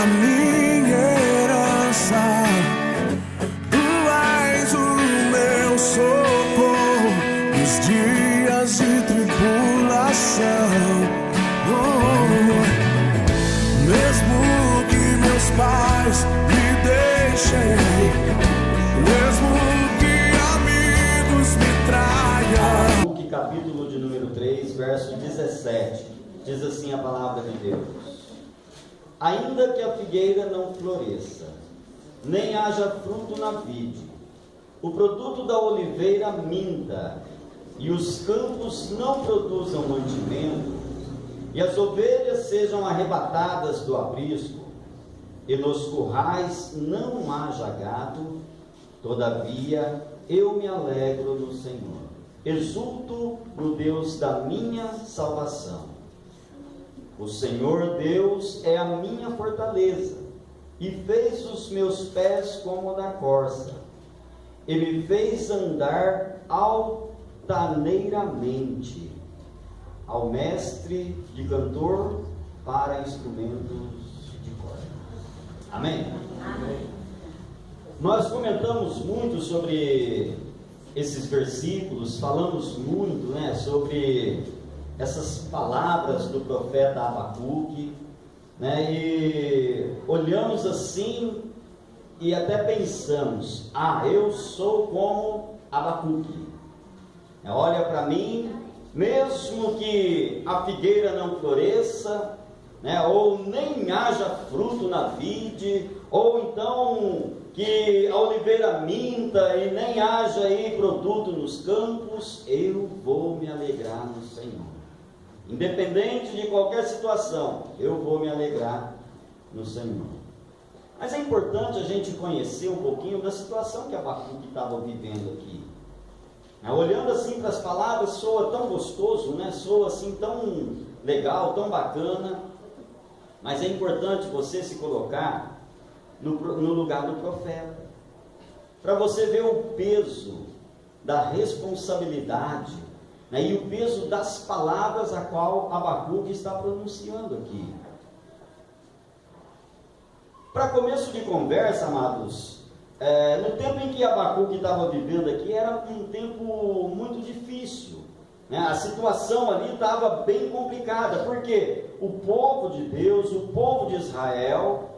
minha herança, tu és o meu socorro nos dias de tribulação. Mesmo que meus pais me deixem, mesmo que amigos me traiam. Habacuque, capítulo de número 3, verso 17, diz assim a palavra de Deus: ainda que a figueira não floresça, nem haja fruto na vide, o produto da oliveira minta, e os campos não produzam mantimento, e as ovelhas sejam arrebatadas do aprisco, e nos currais não haja gado, todavia eu me alegro no Senhor, exulto no Deus da minha salvação. O Senhor Deus é a minha fortaleza, e fez os meus pés como da corça, e me fez andar altaneiramente, ao mestre de cantor para instrumentos de corda. Amém? Amém. Nós comentamos muito sobre esses versículos, falamos muito, sobre essas palavras do profeta Habacuque, e olhamos assim e até pensamos: eu sou como Habacuque. Olha para mim, mesmo que a figueira não floresça, ou nem haja fruto na vide, ou então que a oliveira minta e nem haja aí produto nos campos, eu vou me alegrar no Senhor. Independente de qualquer situação, eu vou me alegrar no Senhor. Mas é importante a gente conhecer um pouquinho da situação que Habacuque estava vivendo aqui. Olhando assim para as palavras, soa tão gostoso, soa assim tão legal, tão bacana. Mas é importante você se colocar no lugar do profeta, para você ver o peso da responsabilidade, e o peso das palavras a qual Habacuque está pronunciando aqui. Para começo de conversa, amados, no tempo em que Habacuque estava vivendo aqui, era um tempo muito difícil, a situação ali estava bem complicada, porque o povo de Deus, o povo de Israel,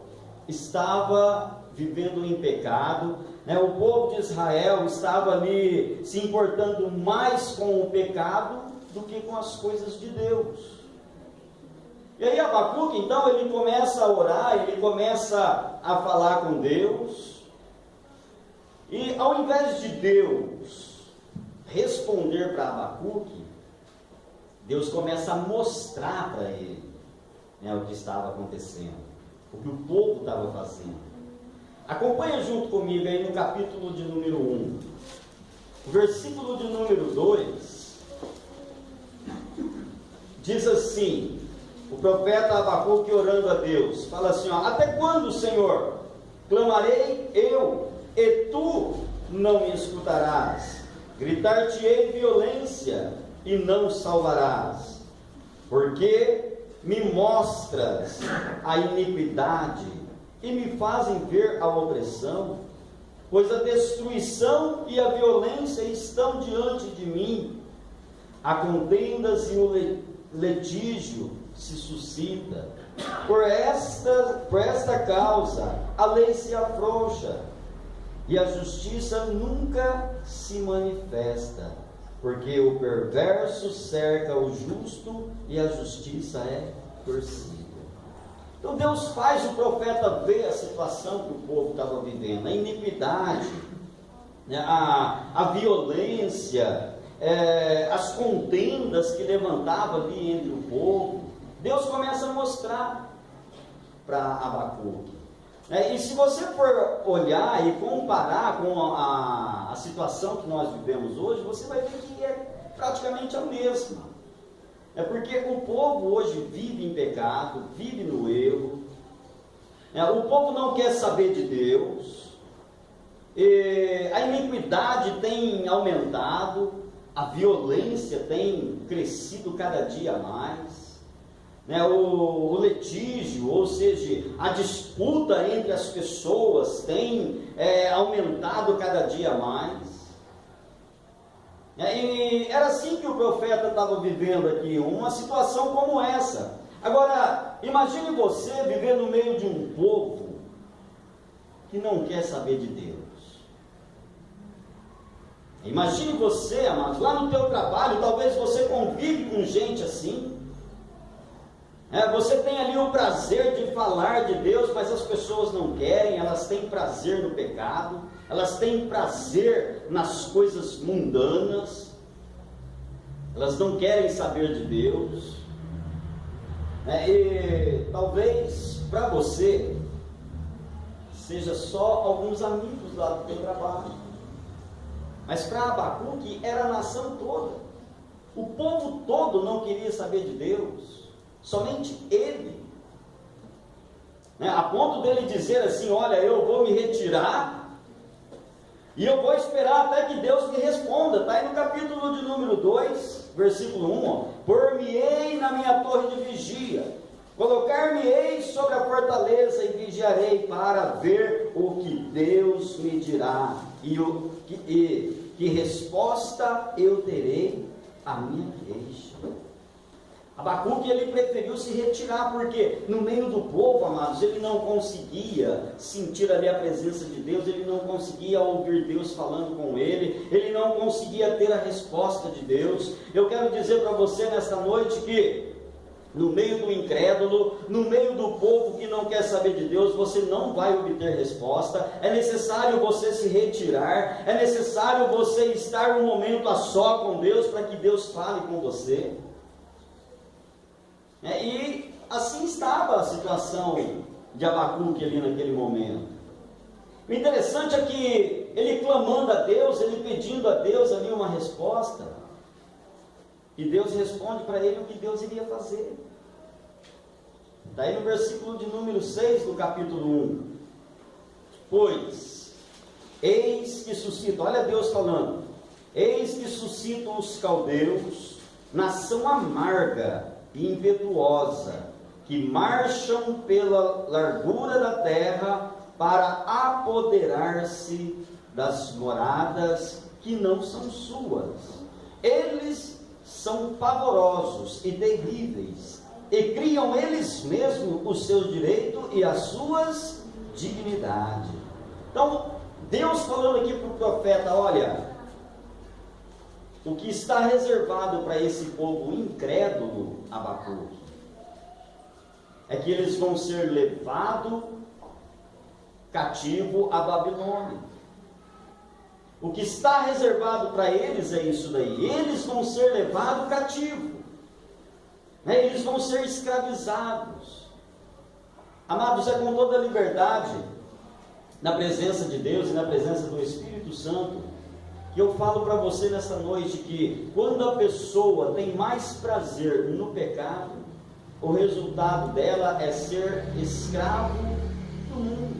estava vivendo em pecado, o povo de Israel estava ali se importando mais com o pecado do que com as coisas de Deus. E aí Habacuque, então, ele começa a orar, ele começa a falar com Deus, e ao invés de Deus responder para Habacuque, Deus começa a mostrar para ele o que estava acontecendo, o que o povo estava fazendo. Acompanha junto comigo aí no capítulo de número 1, o versículo de número 2, diz assim, o profeta Habacuque orando a Deus, fala assim: até quando, Senhor, clamarei eu, e tu não me escutarás? Gritar-te-ei violência, e não salvarás, porque me mostras a iniquidade e me fazem ver a opressão, pois a destruição e a violência estão diante de mim, há contendas e o litígio se suscita. Por esta causa a lei se afrouxa e a justiça nunca se manifesta, porque o perverso cerca o justo e a justiça é torcida. Então Deus faz o profeta ver a situação que o povo estava vivendo, a iniquidade, a violência, as contendas que levantava ali entre o povo. Deus começa a mostrar para Habacuque. E se você for olhar e comparar com a situação que nós vivemos hoje, você vai ver que é praticamente a mesma. É porque o povo hoje vive em pecado, vive no erro, o povo não quer saber de Deus, a iniquidade tem aumentado, a violência tem crescido cada dia mais, né, o litígio, ou seja, a disputa entre as pessoas tem aumentado cada dia mais. E era assim que o profeta estava vivendo aqui, uma situação como essa. Agora, imagine você viver no meio de um povo que não quer saber de Deus. Imagine você, amados, lá no teu trabalho, talvez você convive com gente assim. Você tem ali o prazer de falar de Deus, mas as pessoas não querem, elas têm prazer no pecado, elas têm prazer nas coisas mundanas, elas não querem saber de Deus. E talvez para você seja só alguns amigos lá do teu trabalho, mas para Abacuque era a nação toda, o povo todo não queria saber de Deus. Somente ele, a ponto dele dizer assim: olha, eu vou me retirar e eu vou esperar até que Deus me responda. Está aí no capítulo de número 2, versículo 1, por-me-ei na minha torre de vigia, colocar-me-ei sobre a fortaleza e vigiarei para ver o que Deus me dirá e que resposta eu terei à minha queixa. Abacuque, ele preferiu se retirar, porque no meio do povo, amados, ele não conseguia sentir ali a presença de Deus, ele não conseguia ouvir Deus falando com ele não conseguia ter a resposta de Deus. Eu quero dizer para você nesta noite que no meio do incrédulo, no meio do povo que não quer saber de Deus, você não vai obter resposta. É necessário você se retirar, é necessário você estar um momento a só com Deus, para que Deus fale com você. E assim estava a situação de Abacuque ali naquele momento. O interessante é que ele clamando a Deus, ele pedindo a Deus ali uma resposta, e Deus responde para ele o que Deus iria fazer. Daí no versículo de número 6 do capítulo 1: pois, eis que suscito, olha Deus falando, eis que suscito os caldeus, nação amarga e impetuosa, que marcham pela largura da terra para apoderar-se das moradas que não são suas. Eles são pavorosos e terríveis, e criam eles mesmos o seu direito e as suas dignidades. Então, Deus falando aqui para o profeta: olha, o que está reservado para esse povo incrédulo, Abacuque, é que eles vão ser levados cativo à Babilônia. O que está reservado para eles é isso daí. Eles vão ser levados cativo, eles vão ser escravizados. Amados, é com toda a liberdade, na presença de Deus e na presença do Espírito Santo, que eu falo para você nessa noite que quando a pessoa tem mais prazer no pecado, o resultado dela é ser escravo do mundo.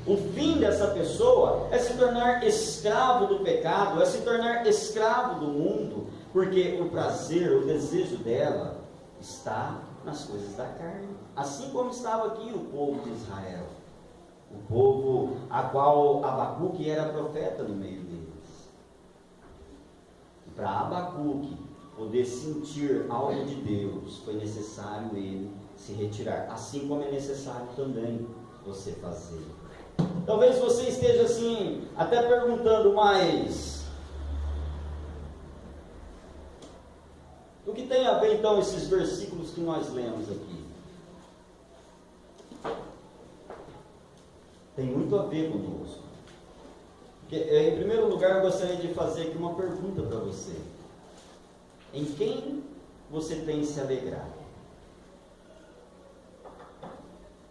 O fim dessa pessoa é se tornar escravo do pecado, é se tornar escravo do mundo, porque o prazer, o desejo dela está nas coisas da carne, assim como estava aqui o povo de Israel, o povo a qual Abacuque era profeta no meio deles. Para Abacuque poder sentir algo de Deus, foi necessário ele se retirar, assim como é necessário também você fazer. Talvez você esteja assim, até perguntando, mas o que tem a ver então esses versículos que nós lemos aqui? Tem muito a ver conosco. Porque, em primeiro lugar, eu gostaria de fazer aqui uma pergunta para você: em quem você tem se alegrado?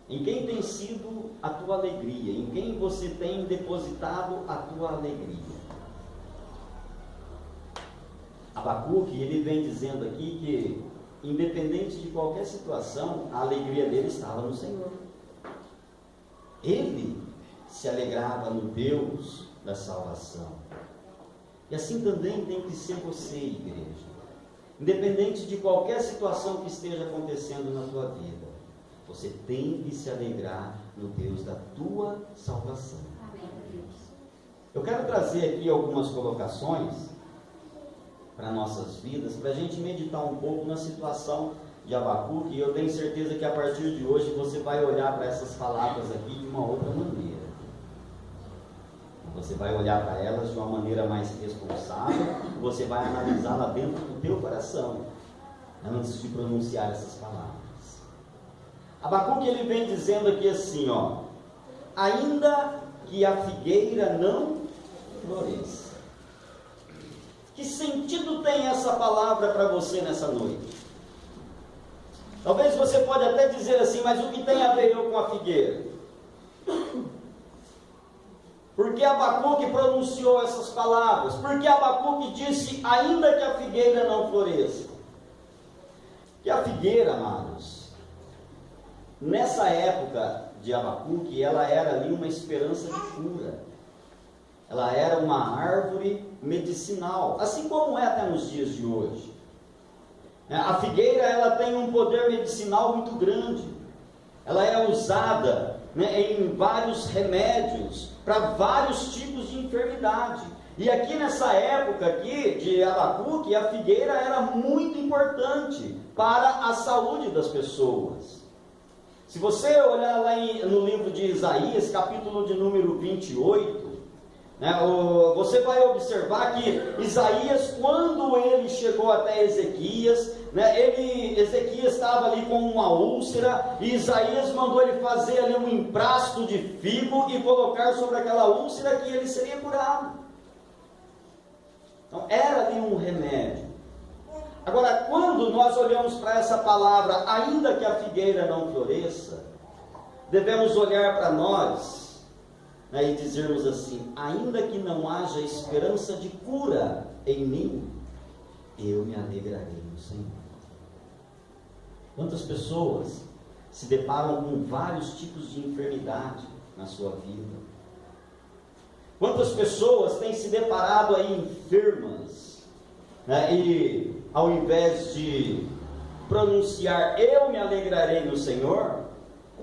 Em quem tem sido a tua alegria? Em quem você tem depositado a tua alegria? Abacuque, ele vem dizendo aqui que, independente de qualquer situação, a alegria dele estava no Senhor. Ele se alegrava no Deus da salvação. E assim também tem que ser você, igreja. independente de qualquer situação que esteja acontecendo na tua vida, você tem que se alegrar no Deus da tua salvação. Eu quero trazer aqui algumas colocações para nossas vidas, para a gente meditar um pouco na situação de Abacuque, e eu tenho certeza que a partir de hoje você vai olhar para essas palavras aqui de uma outra maneira. Você vai olhar para elas de uma maneira mais responsável, você vai analisá-la dentro do teu coração, antes de pronunciar essas palavras. Abacuque, ele vem dizendo aqui assim, ó: ainda que a figueira não floresça. Que sentido tem essa palavra para você nessa noite? Talvez você pode até dizer assim, mas o que tem a ver eu com a figueira? Por que Abacuque pronunciou essas palavras? Por que Abacuque disse, ainda que a figueira não floresça? Que a figueira, amados, nessa época de Abacuque, ela era ali uma esperança de cura. Ela era uma árvore medicinal, assim como é até nos dias de hoje. A figueira, ela tem um poder medicinal muito grande. Ela é usada, em vários remédios, para vários tipos de enfermidade. E aqui nessa época aqui de Abacuque, a figueira era muito importante para a saúde das pessoas. Se você olhar lá no livro de Isaías, capítulo de número 28, você vai observar que Isaías, quando ele chegou até Ezequias, Ezequias estava ali com uma úlcera, e Isaías mandou ele fazer ali um emprasto de figo e colocar sobre aquela úlcera que ele seria curado. Então era ali um remédio. Agora, quando nós olhamos para essa palavra, ainda que a figueira não floresça, devemos olhar para nós, e dizermos assim, ainda que não haja esperança de cura em mim, eu me alegrarei no Senhor. Quantas pessoas se deparam com vários tipos de enfermidade na sua vida? Quantas pessoas têm se deparado aí enfermas, e ao invés de pronunciar eu me alegrarei no Senhor,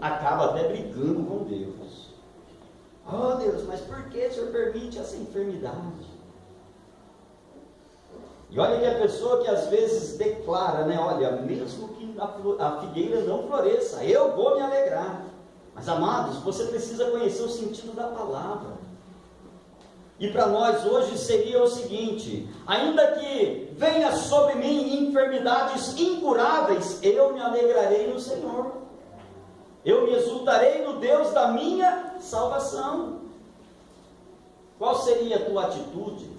acaba até brigando com Deus. Oh Deus, mas por que o Senhor permite essa enfermidade? E olha que a pessoa que às vezes declara, olha, mesmo que a figueira não floresça, eu vou me alegrar. Mas amados, você precisa conhecer o sentido da palavra. E para nós hoje seria o seguinte: ainda que venha sobre mim enfermidades incuráveis, eu me alegrarei no Senhor. Eu me exultarei no Deus da minha salvação. Qual seria a tua atitude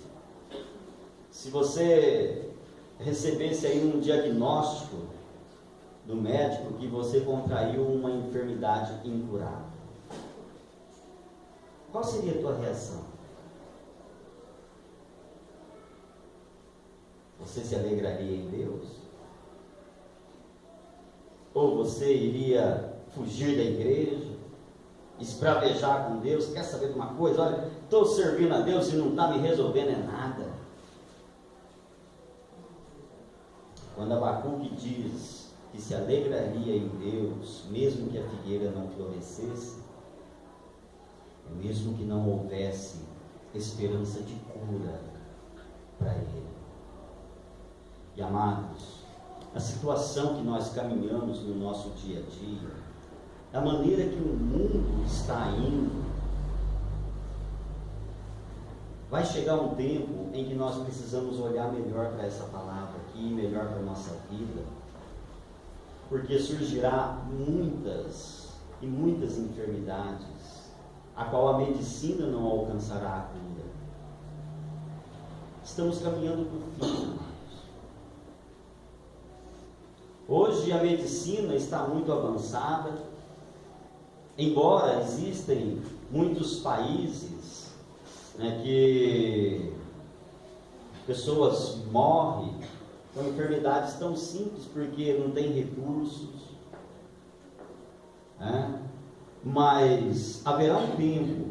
se você recebesse aí um diagnóstico do médico que você contraiu uma enfermidade incurável? Qual seria a tua reação? Você se alegraria em Deus? Ou você iria fugir da igreja, esbravejar com Deus? Quer saber de uma coisa? Olha, estou servindo a Deus e não está me resolvendo nada. Quando Abacuque diz que se alegraria em Deus, mesmo que a figueira não florescesse, mesmo que não houvesse esperança de cura para ele. E amados, a situação que nós caminhamos no nosso dia a dia, da maneira que o mundo está indo, vai chegar um tempo em que nós precisamos olhar melhor para essa palavra aqui, melhor para a nossa vida, porque surgirá muitas e muitas enfermidades, a qual a medicina não alcançará a cura. Estamos caminhando para o fim, amados. Hoje a medicina está muito avançada, embora existem muitos países que pessoas morrem com enfermidades tão simples porque não tem recursos, mas haverá um tempo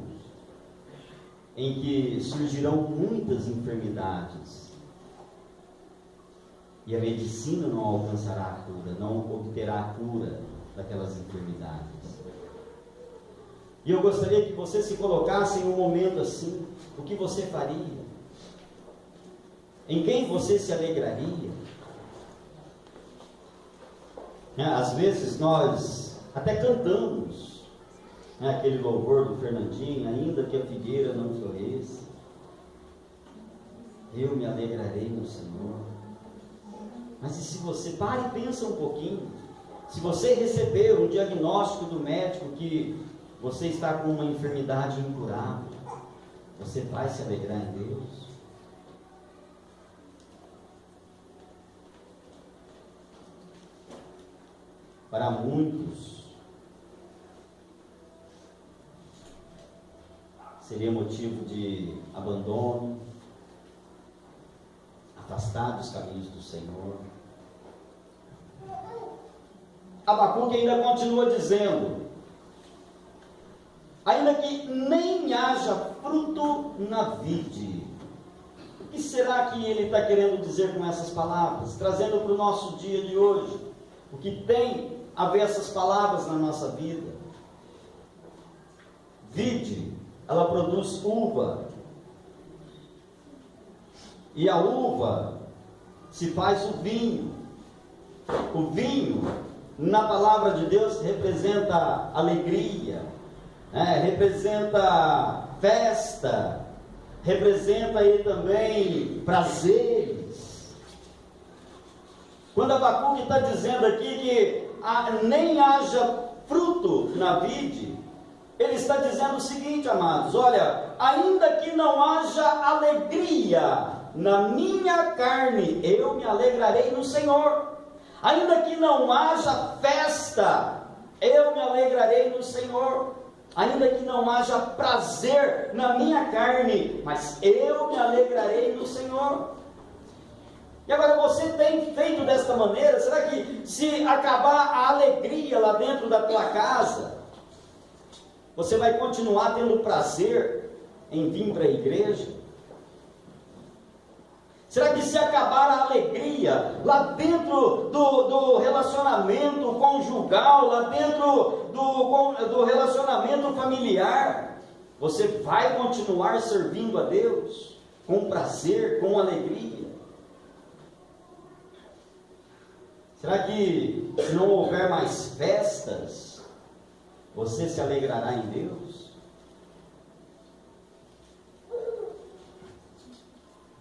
em que surgirão muitas enfermidades, E a medicina não alcançará a cura, não obterá a cura daquelas enfermidades. E eu gostaria que você se colocasse em um momento assim, o que você faria? Em quem você se alegraria? Às vezes nós até cantamos, aquele louvor do Fernandinho, ainda que a figueira não floresça, eu me alegrarei no Senhor. Mas e se você para e pensa um pouquinho, se você receber um diagnóstico do médico que você está com uma enfermidade incurável, você vai se alegrar em Deus? Para muitos, seria motivo de abandono, afastar dos caminhos do Senhor. Abacuque ainda continua dizendo: ainda que nem haja fruto na vide. O que será que ele está querendo dizer com essas palavras? Trazendo para o nosso dia de hoje, o que tem a ver essas palavras na nossa vida? Vide, ela produz uva, e a uva se faz o vinho. O vinho, na palavra de Deus, representa alegria, representa festa, representa aí também prazeres. Quando Abacuque está dizendo aqui que nem haja fruto na vide, ele está dizendo o seguinte, amados: olha, ainda que não haja alegria na minha carne, eu me alegrarei no Senhor. Ainda que não haja festa, eu me alegrarei no Senhor. Ainda que não haja prazer na minha carne, mas eu me alegrarei no Senhor. E agora, você tem feito desta maneira? Será que se acabar a alegria lá dentro da tua casa, você vai continuar tendo prazer em vir para a igreja? Será que se acabar a alegria lá dentro do relacionamento conjugal, lá dentro do relacionamento familiar, você vai continuar servindo a Deus com prazer, com alegria? Será que se não houver mais festas, você se alegrará em Deus?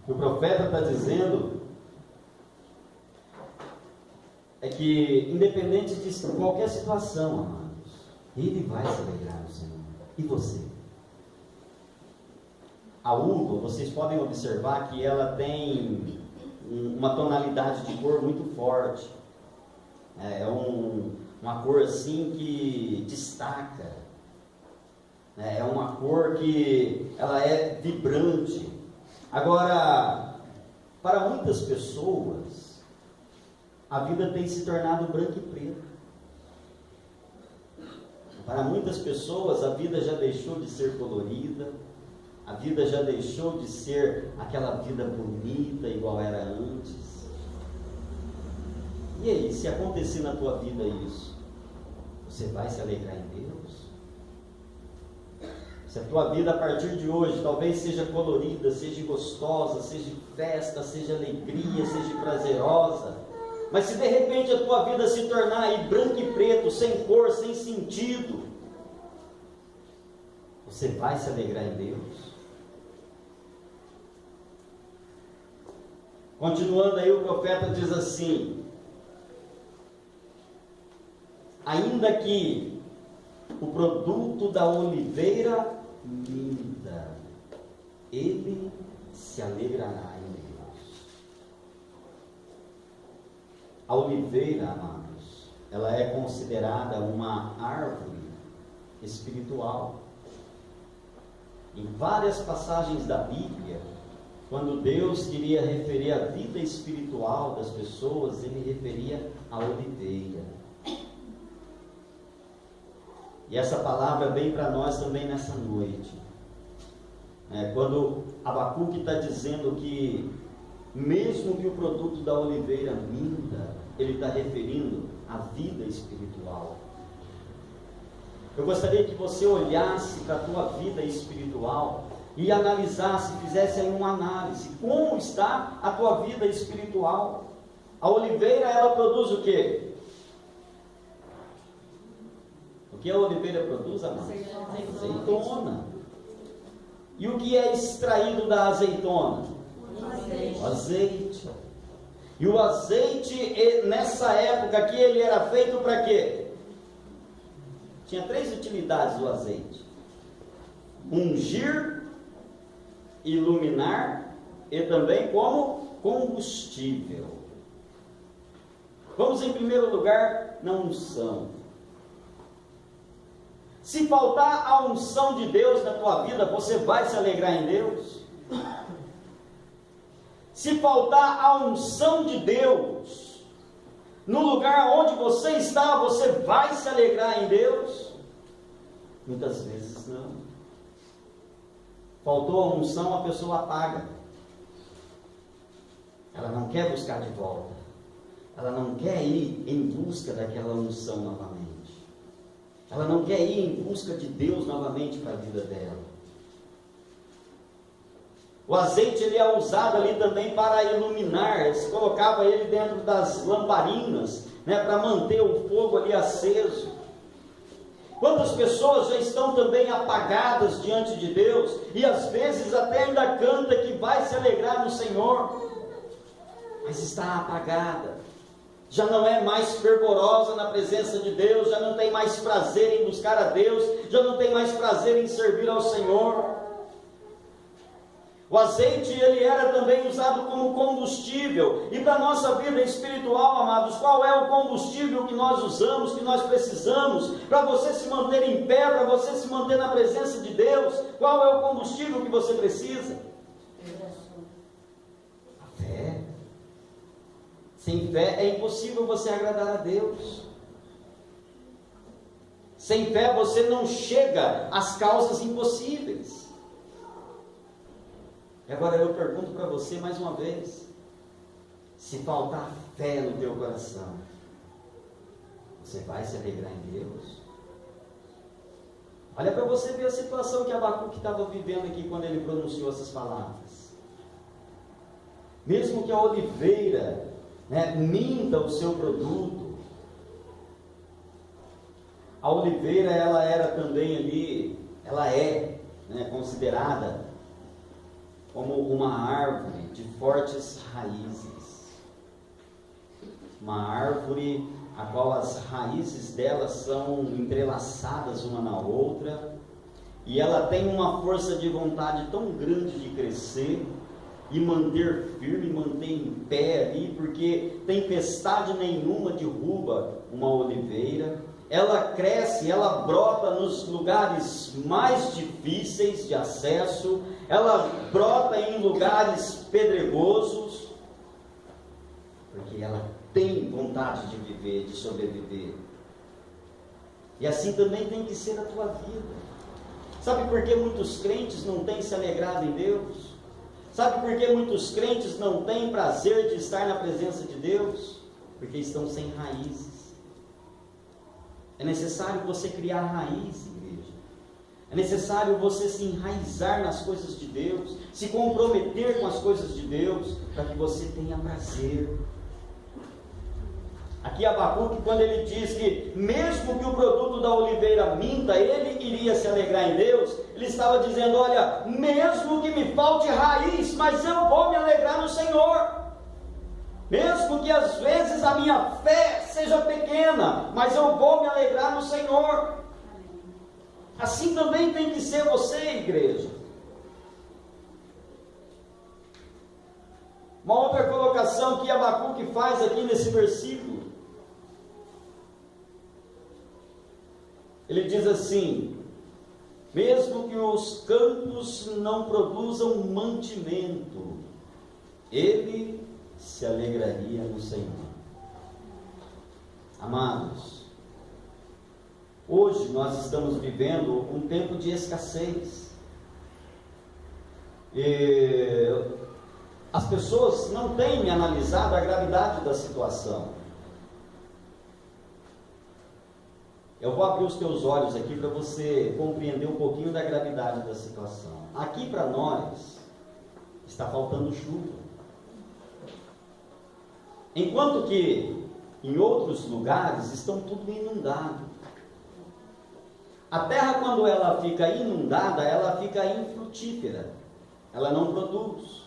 O profeta está dizendo é que, independente de qualquer situação, amados, ele vai se alegrar no Senhor. E você? A uva, vocês podem observar que ela tem uma tonalidade de cor muito forte. É uma cor assim que destaca. É uma cor que ela é vibrante. Agora, para muitas pessoas, a vida tem se tornado branco e preto. Para muitas pessoas, a vida já deixou de ser colorida, a vida já deixou de ser aquela vida bonita igual era antes. E aí, se acontecer na tua vida isso, você vai se alegrar em Deus? Se a tua vida a partir de hoje talvez seja colorida, seja gostosa, seja festa, seja alegria, seja prazerosa, mas se de repente a tua vida se tornar aí branco e preto, sem cor, sem sentido, você vai se alegrar em Deus? Continuando aí, o profeta diz assim: ainda que o produto da oliveira linda, ele se alegrará em Deus. A oliveira, amados, ela é considerada uma árvore espiritual. Em várias passagens da Bíblia, quando Deus queria referir a vida espiritual das pessoas, ele referia a oliveira. E essa palavra vem para nós também nessa noite. Quando Abacuque está dizendo que mesmo que o produto da oliveira minta, ele está referindo à vida espiritual. Eu gostaria que você olhasse para a tua vida espiritual e analisasse, fizesse aí uma análise. Como está a tua vida espiritual? A oliveira, ela produz o quê? O que a oliveira produz, amados? Azeitona. E o que é extraído da azeitona? O azeite. E o azeite, nessa época aqui, ele era feito para quê? Tinha 3 utilidades do azeite: ungir, iluminar e também como combustível. Vamos em primeiro lugar na unção. Se faltar a unção de Deus na tua vida, você vai se alegrar em Deus? Se faltar a unção de Deus no lugar onde você está, você vai se alegrar em Deus? Muitas vezes não. Faltou a unção, a pessoa apaga. Ela não quer buscar de volta. Ela não quer ir em busca daquela unção novamente. Ela não quer ir em busca de Deus novamente para a vida dela. O azeite, ele é usado ali também para iluminar. Se colocava ele dentro das lamparinas, para manter o fogo ali aceso. Quantas pessoas já estão também apagadas diante de Deus, e às vezes até ainda canta que vai se alegrar no Senhor, mas está apagada, já não é mais fervorosa na presença de Deus, já não tem mais prazer em buscar a Deus, já não tem mais prazer em servir ao Senhor. O azeite, ele era também usado como combustível. E para a nossa vida espiritual, amados, qual é o combustível que nós usamos, que nós precisamos, para você se manter em pé, para você se manter na presença de Deus? Qual é o combustível que você precisa? A fé. Sem fé é impossível você agradar a Deus. Sem fé você não chega às causas impossíveis. E agora eu pergunto para você mais uma vez: se faltar fé no teu coração, você vai se alegrar em Deus? Olha para você ver a situação que Abacuque estava vivendo aqui quando ele pronunciou essas palavras. Mesmo que a oliveira minta o seu produto, a oliveira, ela era também ali, ela é considerada como uma árvore de fortes raízes, uma árvore a qual as raízes dela são entrelaçadas uma na outra, e ela tem uma força de vontade tão grande de crescer e manter firme, manter em pé ali, porque tempestade nenhuma derruba uma oliveira. Ela cresce, ela brota nos lugares mais difíceis de acesso, ela brota em lugares pedregosos, porque ela tem vontade de viver, de sobreviver. E assim também tem que ser a tua vida. Sabe por que muitos crentes não têm se alegrado em Deus? Sabe por que muitos crentes não têm prazer de estar na presença de Deus? Porque estão sem raízes. É necessário você criar raiz, igreja. É necessário você se enraizar nas coisas de Deus, se comprometer com as coisas de Deus, para que você tenha prazer. Aqui Abacuque, quando ele diz que mesmo que o produto da oliveira minta, ele iria se alegrar em Deus, ele estava dizendo: olha, mesmo que me falte raiz, mas eu vou me alegrar no Senhor. Mesmo que às vezes a minha fé seja pequena, mas eu vou me alegrar no Senhor. Assim também tem que ser você, igreja. Uma outra colocação que Abacuque faz aqui nesse versículo, ele diz assim: mesmo que os campos não produzam mantimento, ele se alegraria no Senhor. Amados, hoje nós estamos vivendo um tempo de escassez. as pessoas não têm analisado a gravidade da situação. Eu vou abrir os teus olhos aqui para você compreender um pouquinho da gravidade da situação. Aqui para nós está faltando chuva. Enquanto que em outros lugares estão tudo inundado. A terra, quando ela fica inundada, ela fica infrutífera. Ela não produz.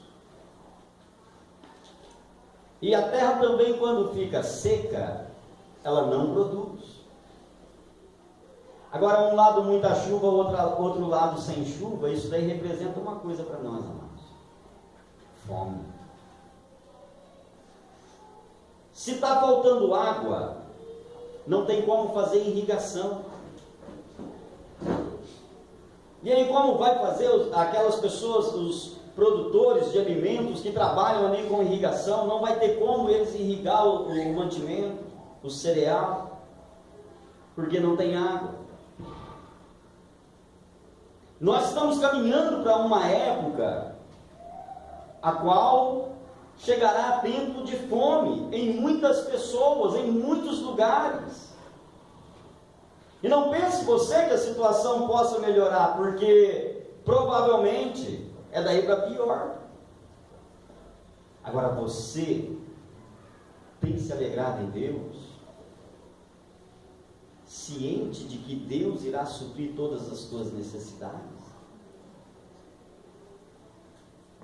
E a terra também, quando fica seca, ela não produz. Agora, um lado muita chuva, outro lado sem chuva, isso daí representa uma coisa para nós, amados: fome. Se está faltando água, não tem como fazer irrigação. E aí como vai fazer aquelas pessoas, os produtores de alimentos que trabalham ali com irrigação, não vai ter como eles irrigar o mantimento, o cereal, porque não tem água. Nós estamos caminhando para uma época a qual chegará tempo de fome em muitas pessoas, em muitos lugares. E não pense você que a situação possa melhorar, porque provavelmente é daí para pior. Agora você tem se alegrado em Deus, ciente de que Deus irá suprir todas as tuas necessidades?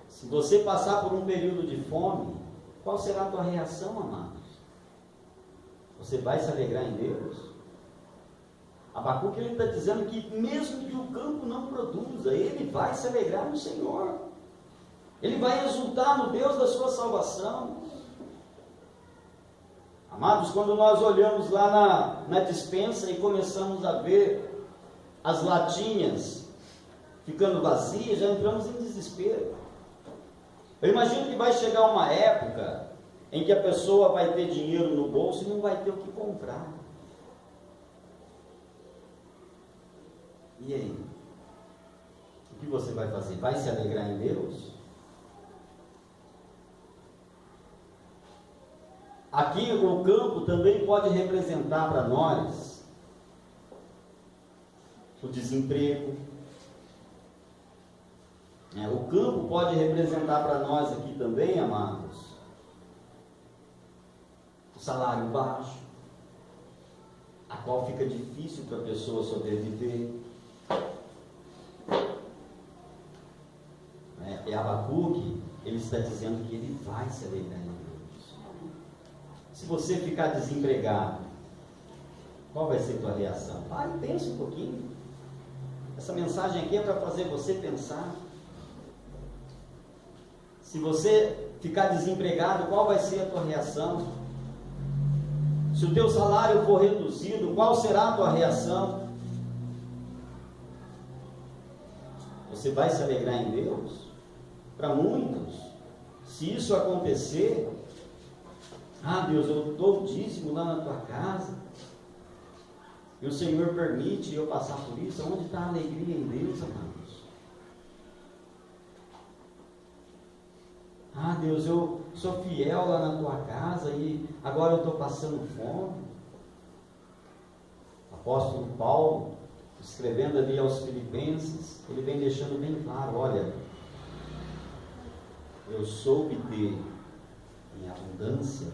Se você passar por um período de fome, qual será a tua reação, amados? Você vai se alegrar em Deus? Abacuque, ele está dizendo que mesmo que o campo não produza, ele vai se alegrar no Senhor. Ele vai exultar no Deus da sua salvação. Amados, quando nós olhamos lá na despensa e começamos a ver as latinhas ficando vazias, já entramos em desespero. Eu imagino que vai chegar uma época em que a pessoa vai ter dinheiro no bolso e não vai ter o que comprar. E aí? O que você vai fazer? Vai se alegrar em Deus? Aqui o campo também pode representar para nós o desemprego. O campo pode representar para nós aqui também, amados, o salário baixo, a qual fica difícil para a pessoa sobreviver. E Abacuque, ele está dizendo que ele vai se alegrar em Deus. Se você ficar desempregado, qual vai ser a tua reação? Pare e pense um pouquinho. Essa mensagem aqui é para fazer você pensar. Se você ficar desempregado, qual vai ser a tua reação? Se o teu salário for reduzido, qual será a tua reação? Você vai se alegrar em Deus? Para muitos, se isso acontecer, Deus, eu dou o dízimo lá na tua casa, e o Senhor permite eu passar por isso. Onde está a alegria em Deus, amados? Deus, eu sou fiel lá na tua casa e agora eu estou passando fome. O apóstolo Paulo, escrevendo ali aos Filipenses, ele vem deixando bem claro: olha, eu soube ter em abundância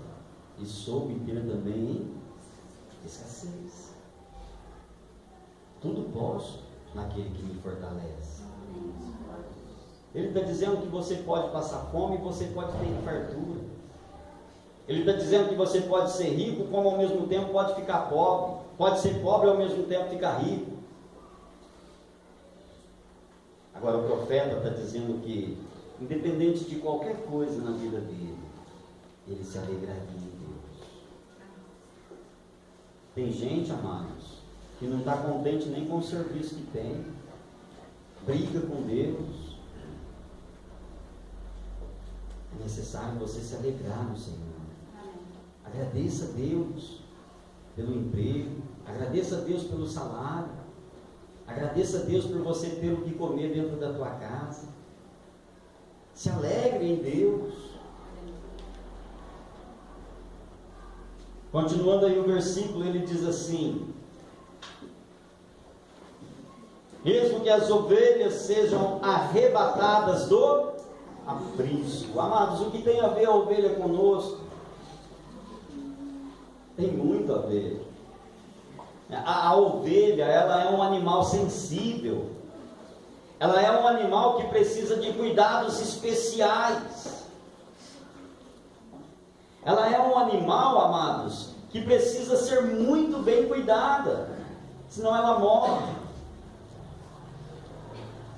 e soube ter também em escassez. Tudo posso naquele que me fortalece. Ele está dizendo que você pode passar fome e você pode ter fartura. Ele está dizendo que você pode ser rico, como ao mesmo tempo pode ficar pobre. Pode ser pobre e ao mesmo tempo ficar rico. Agora o profeta está dizendo que, independente de qualquer coisa na vida dele, ele se alegraria em Deus. Tem gente, amados, que não está contente nem com o serviço que tem, briga com Deus. É necessário você se alegrar no Senhor. Agradeça a Deus pelo emprego, agradeça a Deus pelo salário, agradeça a Deus por você ter o que comer dentro da tua casa. Se alegre em Deus. Continuando aí o versículo, ele diz assim: mesmo que as ovelhas sejam arrebatadas do aprisco. Amados, o que tem a ver a ovelha conosco? Tem muito a ver. A ovelha, ela é um animal sensível. Ela é um animal que precisa de cuidados especiais. Ela é um animal, amados, que precisa ser muito bem cuidada, senão ela morre.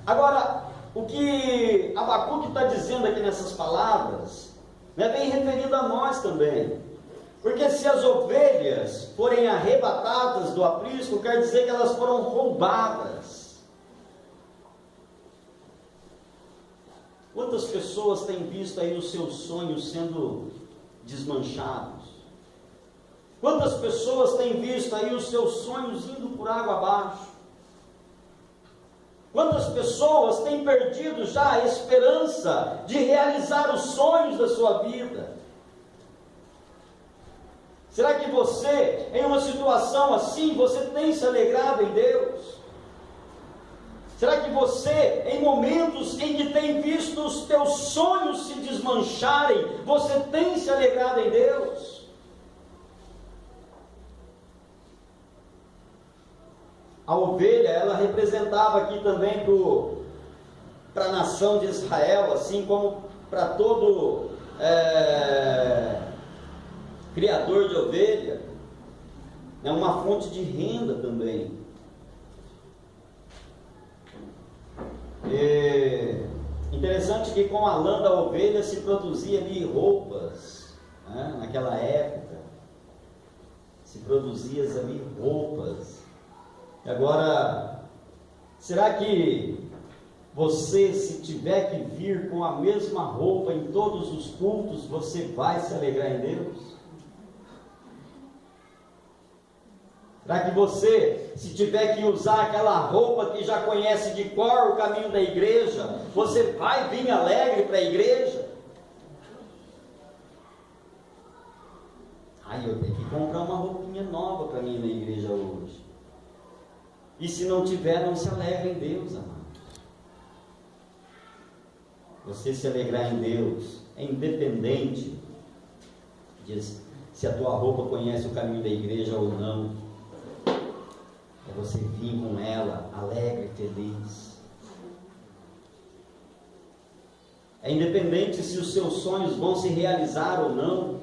Agora, o que Abacuque está dizendo aqui nessas palavras, é bem referido a nós também. Porque se as ovelhas forem arrebatadas do aprisco, quer dizer que elas foram roubadas. Quantas pessoas têm visto aí os seus sonhos sendo desmanchados? Quantas pessoas têm visto aí os seus sonhos indo por água abaixo? Quantas pessoas têm perdido já a esperança de realizar os sonhos da sua vida? Será que você, em uma situação assim, você tem se alegrado em Deus? Será que você, em momentos em que tem visto os teus sonhos se desmancharem, você tem se alegrado em Deus? A ovelha, ela representava aqui também para a nação de Israel, assim como para todo criador de ovelha, é uma fonte de renda também. Interessante que com a lã da ovelha se produzia ali roupas, né? Naquela época se produzia ali roupas. E agora, será que você, se tiver que vir com a mesma roupa em todos os cultos, você vai se alegrar em Deus? Será que você, se tiver que usar aquela roupa que já conhece de cor o caminho da igreja, você vai vir alegre para a igreja? Eu tenho que comprar uma roupinha nova para mim na igreja hoje. E se não tiver, não se alegra em Deus, amados. Você se alegrar em Deus é independente de se a tua roupa conhece o caminho da igreja ou não. É você vir com ela alegre e feliz. É independente se os seus sonhos vão se realizar ou não.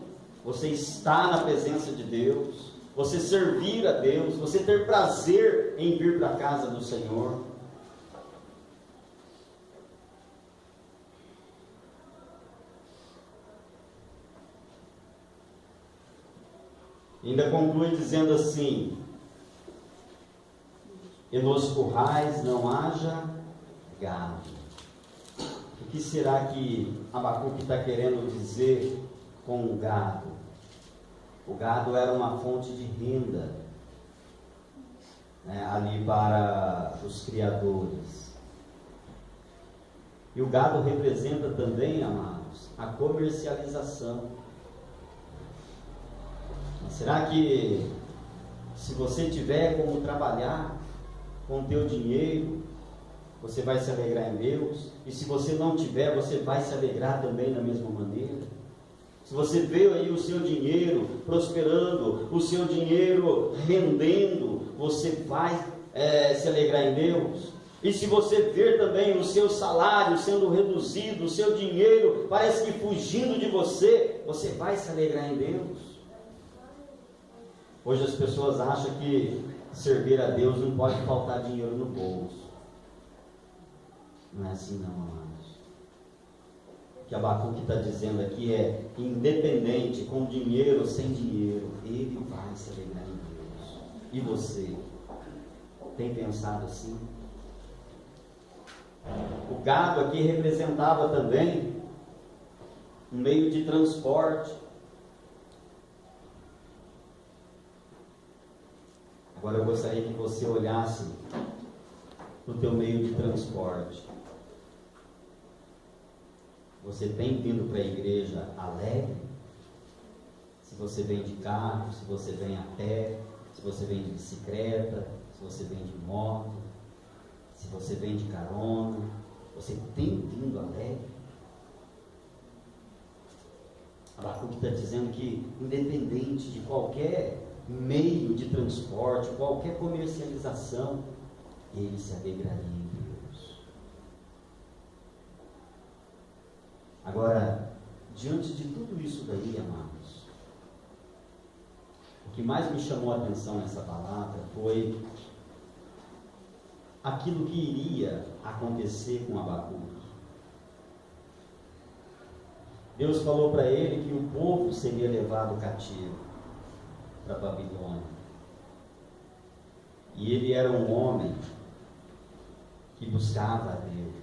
Você está na presença de Deus, você servir a Deus, você ter prazer em vir para a casa do Senhor. Ainda conclui dizendo assim: e nos currais não haja gado. O que será que Abacuque está querendo dizer com o gado? O gado era uma fonte de renda, né, ali para os criadores. E o gado representa também, amados, a comercialização. Será que se você tiver como trabalhar com o teu dinheiro, você vai se alegrar em Deus? E se você não tiver, você vai se alegrar também da mesma maneira? Se você vê aí o seu dinheiro prosperando, o seu dinheiro rendendo, você vai se alegrar em Deus? E se você ver também o seu salário sendo reduzido, o seu dinheiro parece que fugindo de você, você vai se alegrar em Deus? Hoje as pessoas acham que servir a Deus não pode faltar dinheiro no bolso. Não é assim não, amados. O que Abacuque está dizendo aqui é: independente, com dinheiro ou sem dinheiro, ele vai se alegrar em Deus. E você, tem pensado assim? O gado aqui representava também um meio de transporte. Agora eu gostaria que você olhasse no teu meio de transporte. Você tem vindo para a igreja alegre? Se você vem de carro, se você vem a pé, se você vem de bicicleta, se você vem de moto, se você vem de carona, você tem vindo alegre? Abacuque está dizendo que, independente de qualquer meio de transporte, qualquer comercialização, ele se alegraria em Deus. Agora, diante de tudo isso daí, amados, o que mais me chamou a atenção nessa palavra foi aquilo que iria acontecer com Abacuque. Deus falou para ele que o povo seria levado cativo para a Babilônia. E ele era um homem que buscava a Deus.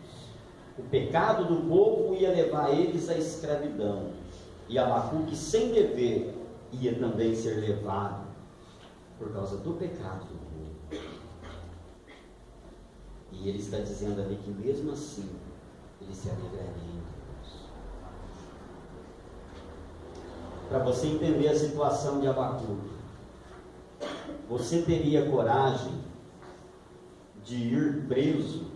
O pecado do povo ia levar eles à escravidão. E Abacuque, sem dever, ia também ser levado por causa do pecado do povo. E ele está dizendo ali que mesmo assim, ele se alegraria em Deus. Para você entender a situação de Abacuque, você teria coragem de ir preso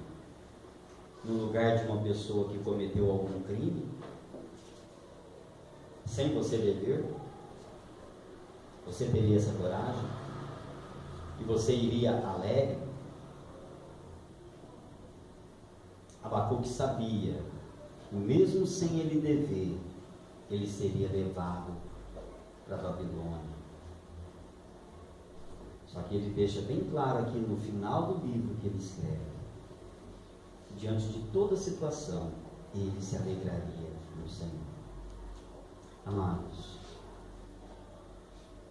no lugar de uma pessoa que cometeu algum crime, sem você beber? Você teria essa coragem? E você iria alegre? Abacuque sabia que mesmo sem ele dever, ele seria levado para a Babilônia. Só que ele deixa bem claro aqui no final do livro que ele escreve, que diante de toda situação, ele se alegraria no Senhor. Amados,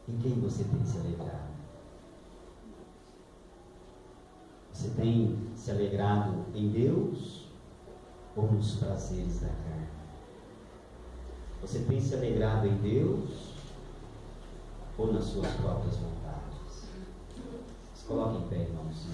em quem você tem se alegrado? Você tem se alegrado em Deus ou nos prazeres da carne? Você tem se alegrado em Deus ou nas suas próprias vontades? Se coloque em pé, irmãos.